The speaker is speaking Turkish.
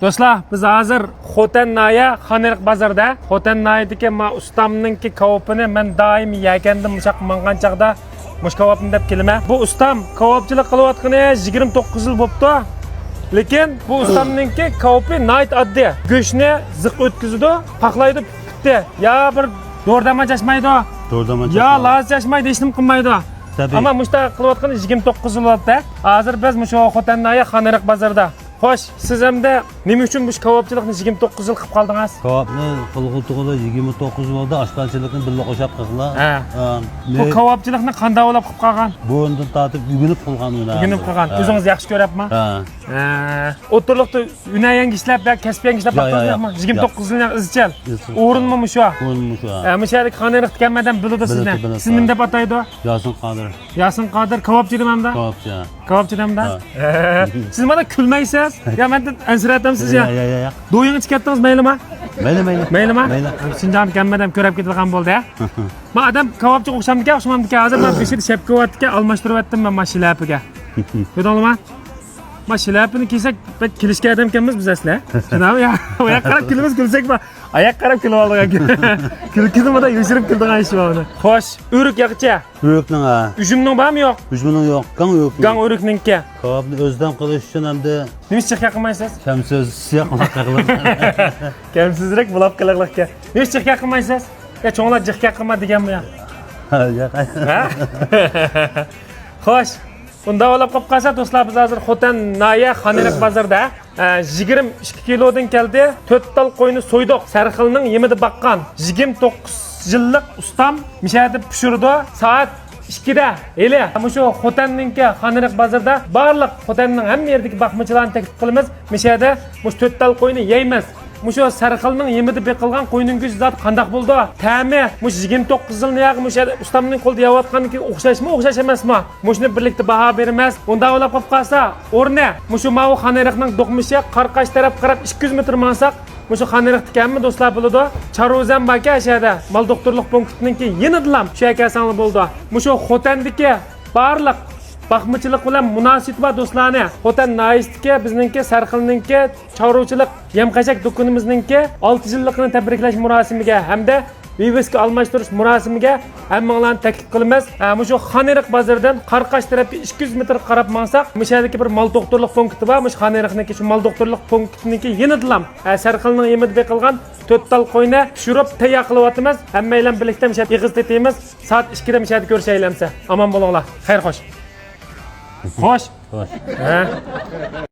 Do'stlar, biz hozir Xotannoya Xoniriq bozorida. Xotannayadagi ma ustamninki kavopini men doim yegandim, mushaq mangan chaqda mush kavopni deb kelma. Bu ustam kavopchilik qilayotgani 29 yil bo'pti. Lekin bu ustamninki kavopi night oddiy. Go'shtni ziq o'tkazadi, paqlaydi, bitdi. Ya bir do'rdama chashmaydi. Ya laz chashmaydi, hech nima qilmaydi. Ama mushta qilayotgani 29 yil bo'ldi. Hozir biz mushu Xotannoya Xoniriq bozorida. Xo'sh, siz hamda nima uchun bu kavopchilikni 29 yil qilib qoldingiz? Kavopni qilg'utug'ida 29 yil bo'ldi, oshqonchilikni birga qo'shib qildilar. Bu kavopchilikni qanday olib qilib qolgan? Bu undan tortib ugunib qilgan ular. Ugunib qilgan. O'zingiz yaxshi ko'ryapmi? O'tirliqda unayangi ishlab, kasb yangi ishlab qo'yapsizmi? 29 yildan izchil. O'rinmi shu? O'rinmi shu. Mushalik Xoniriq deganmadan biladi sizni. Siz nima deb ataydi? Yasin Qodir. Yasin Qodir kavopchilimda? Kavopchi. Kavopchidamda? Siz mana kulmaysiz. Ya men ansiratam siz ya. Do'yingiz ketdingiz, maylimi? Mayli. Maylimi? Sinjan kammadam ko'rib ketilgan bo'ldi ya. Men adam kavopchi o'xshamdiki, o'xshamdiki, hozir men beshir shapkovatga almashtiryaptim men mashilapiga. Ko'rdingizmi? Mashlapini kiysak, kelishga adam ekanmiz biz asla. Shunami ya? Oyoq qarab kulimiz kulsak mi? Oyoq qarab kulib oldik. Kulkizimda yoshirib kuldigan ish bor uni. Xo'sh, o'rik yaqcha. O'rikning ha. Uzumning bormi yo'q? Uzumning yo'q. Gang o'rikninki. Kavopni o'zidan qilish uchun hamda nima chiqqa qilmaysiz? Kamsiz siyoqlar qilib. Kamsizroq bulab qiliqlikka. Nima chiqqa qilmaysiz? Ya cho'nglar chiqqa qilma deganmi ya? Ha? Xo'sh. Bunda olib qolib qolsa do'stlar, biz hozir Xotannoya Xoniriq bozorida 22 kilodan keldi. 4 tal qo'yni so'ydiq. Sarxilning yemidi baqqan. 29 yillik ustam mishadi pishirdi. Soat 2da. Eli, shu Xotanninki Xoniriq bozorida barliq Xotanning hamma yerdagi baqmachilarni taklif qilamiz. Mishada bu 4 tal qo'yni yeymiz. Mushu sarxilning yemidi beqilgan qo'yning go'shti zot qandaq bo'ldi? Ta'mi mush 29 yilni yaq mush ustamning qo'lida yeyotganiki o'xshashmi, o'xshash emasmi? Mushni birlikda baho beramiz. Unda olib qolib qolsa, o'rni mushu mavu Xoniriqning do'qmishi Qarqash taraf qarab 200 metr mansaq mushu Xoniriq ekanmi do'stlar bo'ladi. Charozan baka ashada mal doktorlik punktininki yenidilam shu akasangli bo'ldi. Mushu Xotandagi barliq Baxmichilik bilan munosabat do'stlarni Xotannoyadagi bizningki Sarxilninki choruvchilik yem-qashak do'konimizningki 6 yilligini tabriklash murosimiga hamda viviska almashtirish murosimiga hammanglarni taklif qilamiz. Shu Xoniriq bozoridan Qarqash tarafga 200 metr qarab mansaq, mishadagi bir mal doktorlik punkti bor. Mush Xoniriqniki shu mal doktorlik punktiniki yenidilam. Sarxilning yemida beqilgan 4 tal qo'yni pishirib tayyor qilyapmiz. Hammanglar birlikda mishad yig'iz tetimiz. Soat 2da mishad ko'rishaylamsa. Omon bo'linglar. Xayr xo'sh. Xo'sh.